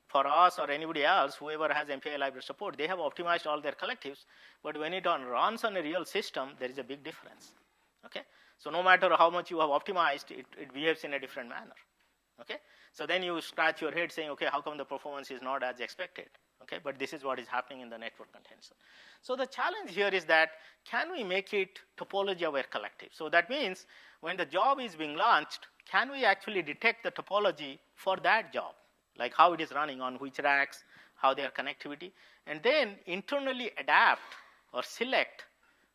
for us or anybody else, whoever has MPI library support, they have optimized all their collectives. But when it runs on a real system, there is a big difference. Okay. So no matter how much you have optimized, it behaves in a different manner. Okay. So then you scratch your head saying, okay, how come the performance is not as expected? Okay, but this is what is happening in the network contention. So the challenge here is that can we make it topology-aware collective? So that means when the job is being launched, can we actually detect the topology for that job, like how it is running on which racks, how their connectivity, and then internally adapt or select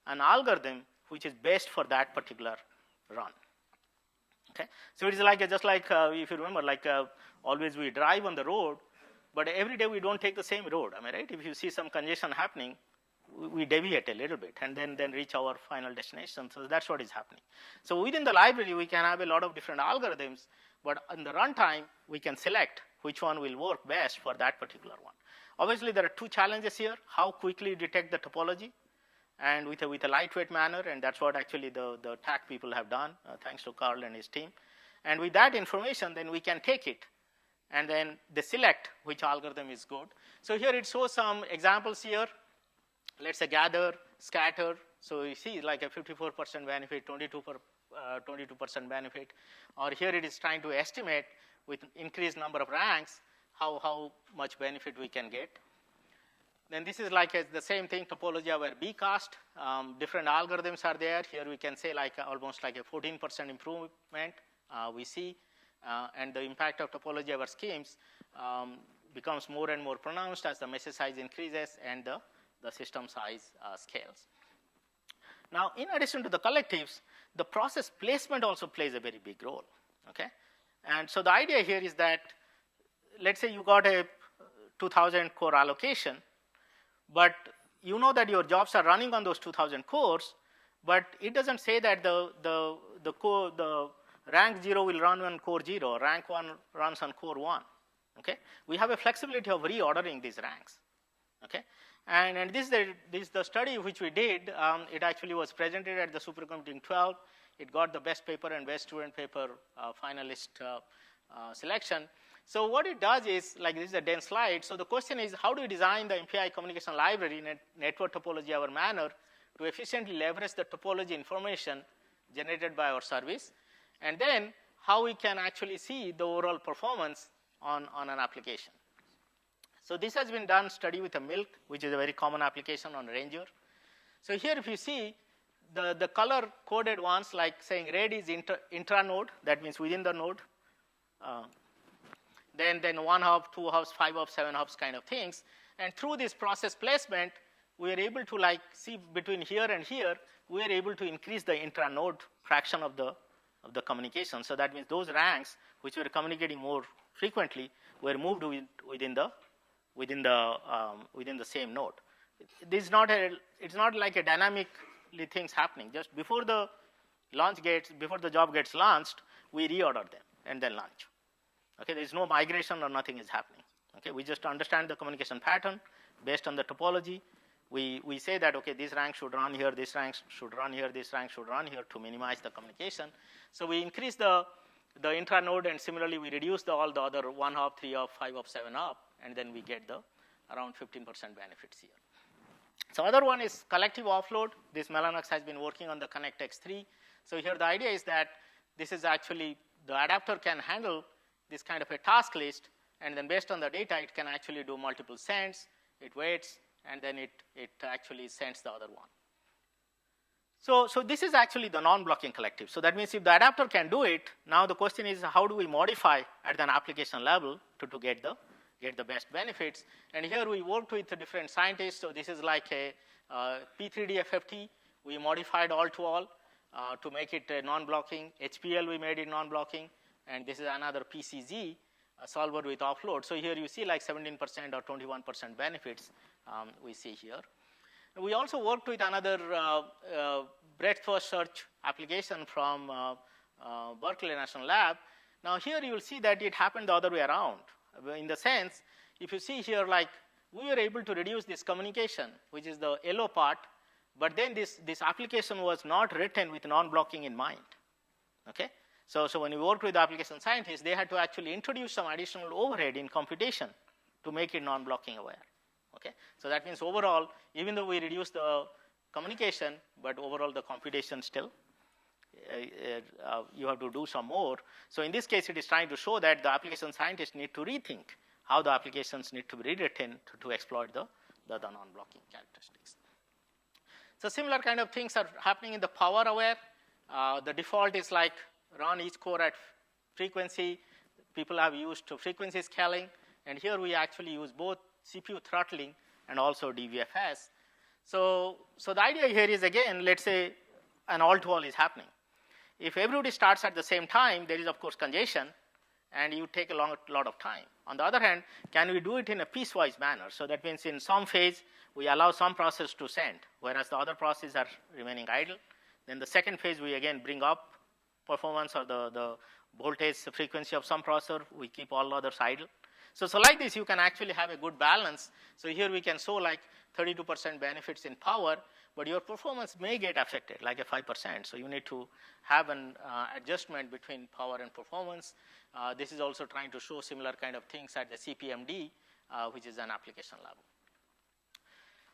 an algorithm which is best for that particular run. Okay, so it is like just like if you remember, like always we drive on the road. But every day we don't take the same road, am I right? If you see some congestion happening, we deviate a little bit and then reach our final destination. So that's what is happening. So within the library, we can have a lot of different algorithms, but in the runtime, we can select which one will work best for that particular one. Obviously, there are two challenges here: how quickly detect the topology, and with a lightweight manner, and that's what actually the TAC people have done, thanks to Carl and his team. And with that information, then we can take it and then they select which algorithm is good. So here it shows some examples here. Let's say gather, scatter. So you see like a 54% benefit, 22% benefit. Or here it is trying to estimate with increased number of ranks how much benefit we can get. Then this is like the same thing, topology-aware bcast. Different algorithms are there. Here we can say like almost like a 14% improvement we see. And the impact of topology-aware schemes becomes more and more pronounced as the message size increases and the system size scales. Now, in addition to the collectives, the process placement also plays a very big role, okay? And so the idea here is that, let's say you got a 2,000 core allocation, but you know that your jobs are running on those 2,000 cores, but it doesn't say that the rank 0 will run on core 0, rank 1 runs on core 1, okay? We have a flexibility of reordering these ranks, okay? And this is the study which we did. It actually was presented at the Supercomputing 12. It got the best paper and best student paper finalist selection. So what it does is, like this is a dense slide. So the question is, how do we design the MPI communication library in a network topology-aware manner to efficiently leverage the topology information generated by our service? And then how we can actually see the overall performance on an application. So this has been done study with a MILC, which is a very common application on Ranger. So here if you see the color coded ones, like saying red is intra-node, that means within the node. Then 1 hop, 2 hops, 5 hops, 7 hops kind of things. And through this process placement, we are able to like see between here and here, we are able to increase the intra-node fraction of the communication. So that means those ranks which were communicating more frequently were moved within the same node. It's not like a dynamically things happening. Just before the job gets launched, we reorder them and then launch. Okay, there is no migration or nothing is happening. Okay, we just understand the communication pattern based on the topology. We say that, okay, this rank should run here, this rank should run here, this rank should run here to minimize the communication. So we increase the intra-node, and similarly we reduce all the other 1 hop, 3 hop, 5 hop, 7 hop, and then we get the around 15% benefits here. So other one is collective offload. This Mellanox has been working on the Connect X3. So here the idea is that this is actually, the adapter can handle this kind of a task list, and then based on the data, it can actually do multiple sends, it waits, and then it actually sends the other one. So this is actually the non-blocking collective. So that means if the adapter can do it, now the question is how do we modify at an application level to get the best benefits? And here we worked with the different scientists. So this is like a P3D FFT. We modified all-to-all to make it non-blocking. HPL we made it non-blocking. And this is another PCZ solver with offload. So here you see like 17% or 21% benefits we see here. We also worked with another breadth first search application from Berkeley National Lab. Now here you will see that it happened the other way around. In the sense, if you see here, like we were able to reduce this communication, which is the yellow part, but then this application was not written with non-blocking in mind. Okay? So when we worked with the application scientists, they had to actually introduce some additional overhead in computation to make it non-blocking aware. Okay? So that means overall, even though we reduce the communication, but overall the computation still, you have to do some more. So in this case, it is trying to show that the application scientists need to rethink how the applications need to be rewritten to exploit the non-blocking characteristics. So similar kind of things are happening in the power aware. The default is like run each core at frequency. People have used frequency scaling, and here we actually use both CPU throttling and also DVFS. So the idea here is, again, let's say an all-to-all is happening. If everybody starts at the same time, there is of course congestion, and you take a lot of time. On the other hand, can we do it in a piecewise manner? So that means in some phase, we allow some process to send, whereas the other processes are remaining idle. Then the second phase, we again bring up performance or the voltage frequency of some processor, we keep all others idle. So like this, you can actually have a good balance. So here we can show like 32% benefits in power, but your performance may get affected, like a 5%. So you need to have an adjustment between power and performance. This is also trying to show similar kind of things at the CPMD, which is an application level.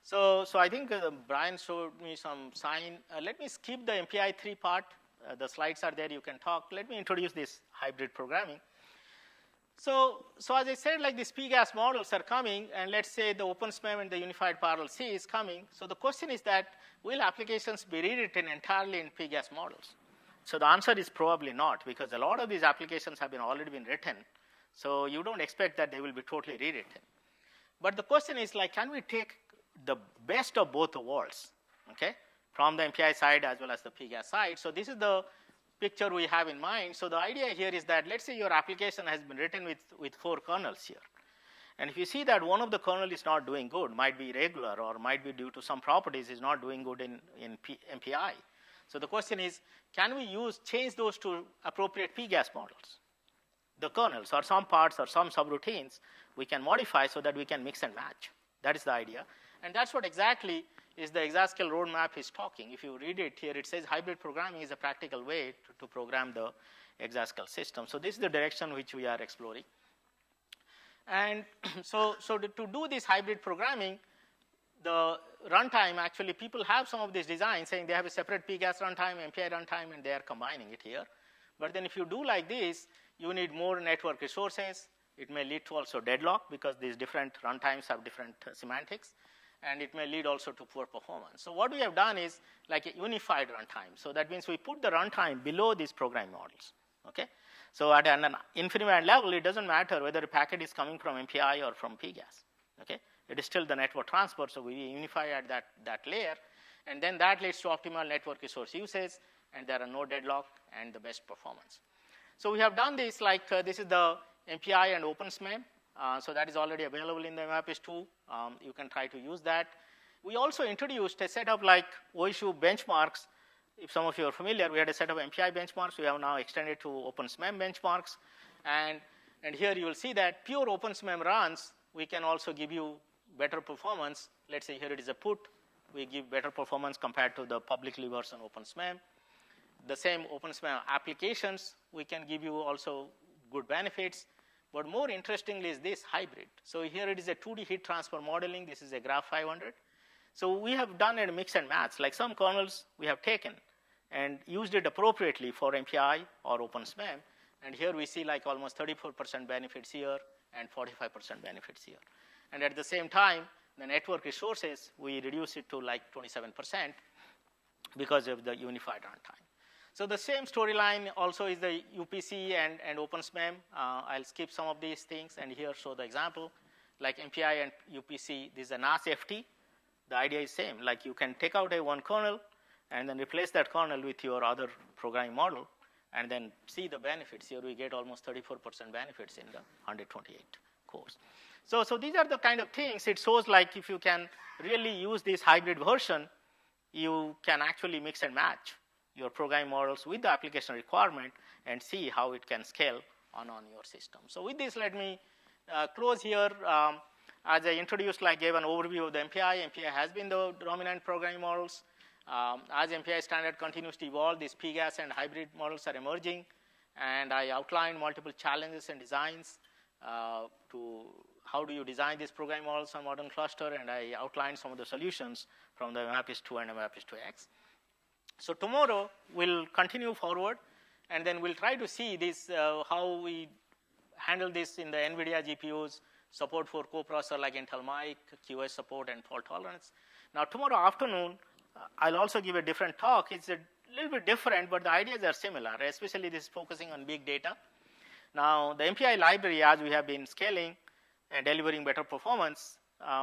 So I think Brian showed me some sign. Let me skip the MPI 3 part. The slides are there, you can talk. Let me introduce this hybrid programming. So as I said, like these PGAS models are coming, and let's say the OpenSHMEM and the Unified Parallel C is coming. So the question is that will applications be rewritten entirely in PGAS models? So the answer is probably not, because a lot of these applications have already been written. So you don't expect that they will be totally rewritten. But the question is, like, can we take the best of both the worlds, okay, from the MPI side as well as the PGAS side? So this is the picture we have in mind. So the idea here is that let's say your application has been written with 4 kernels here. And if you see that one of the kernel is not doing good, might be irregular or might be due to some properties is not doing good in MPI. So the question is, can we change those to appropriate PGAS models? The kernels or some parts or some subroutines we can modify so that we can mix and match. That is the idea. And that's what exactly is the Exascale roadmap is talking. If you read it here, it says hybrid programming is a practical way to program the Exascale system. So this is the direction which we are exploring. And so to do this hybrid programming, the runtime, actually people have some of these designs saying they have a separate PGAS runtime, MPI runtime, and they are combining it here. But then if you do like this, you need more network resources. It may lead to also deadlock because these different runtimes have different semantics. And it may lead also to poor performance. So what we have done is like a unified runtime. So that means we put the runtime below these programming models, okay? So at an InfiniBand level, it doesn't matter whether a packet is coming from MPI or from PGAS, okay? It is still the network transport, so we unify at that layer, and then that leads to optimal network resource usage, and there are no deadlock and the best performance. So we have done this, like this is the MPI and OpenSHMEM. So that is already available in the MPI+2. You can try to use that. We also introduced a set of like OSU benchmarks. If some of you are familiar, we had a set of MPI benchmarks. We have now extended to OpenSHMEM benchmarks. And here you will see that pure OpenSHMEM runs, we can also give you better performance. Let's say here it is a put. We give better performance compared to the publicly version OpenSHMEM. The same OpenSHMEM applications, we can give you also good benefits. But more interestingly is this hybrid. So here it is a 2D heat transfer modeling. This is a Graph 500. So we have done a mix and match. Like some kernels we have taken and used it appropriately for MPI or OpenSHMEM. And here we see like almost 34% benefits here and 45% benefits here. And at the same time, the network resources, we reduce it to like 27% because of the unified runtime. So the same storyline also is the UPC and OpenSHMEM. I'll skip some of these things and here show the example. Like MPI and UPC, this is a NAS-FT. The idea is same. Like you can take out one kernel and then replace that kernel with your other programming model and then see the benefits. Here we get almost 34% benefits in the 128 cores. So these are the kind of things. It shows like if you can really use this hybrid version, you can actually mix and match your programming models with the application requirement and see how it can scale on your system. So with this, let me close here. As I introduced, like gave an overview of the MPI. MPI has been the dominant programming models. As MPI standard continues to evolve, these PGAS and hybrid models are emerging. And I outlined multiple challenges and designs to how do you design these programming models on modern cluster, and I outlined some of the solutions from the MPI+2 and MPI+2X. So tomorrow we'll continue forward, and then we'll try to see this how we handle this in the NVIDIA GPUs, support for co-processor like Intel Mic, QoS support, and fault tolerance. Now tomorrow afternoon, I'll also give a different talk. It's a little bit different, but the ideas are similar, especially this focusing on big data. Now the MPI library, as we have been scaling and delivering better performance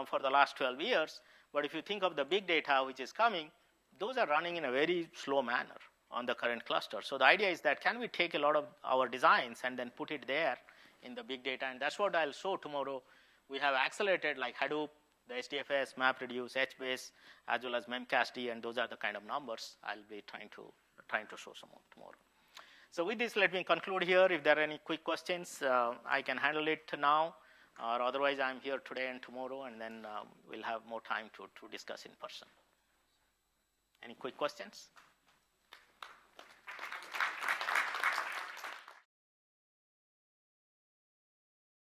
for the last 12 years, but if you think of the big data which is coming, those are running in a very slow manner on the current cluster. So the idea is that can we take a lot of our designs and then put it there in the big data, and that's what I'll show tomorrow. We have accelerated like Hadoop, the HDFS, MapReduce, HBase, as well as Memcached, and those are the kind of numbers I'll be trying to show some more tomorrow. So with this, let me conclude here. If there are any quick questions, I can handle it now, or otherwise I'm here today and tomorrow, and then we'll have more time to discuss in person. Any quick questions?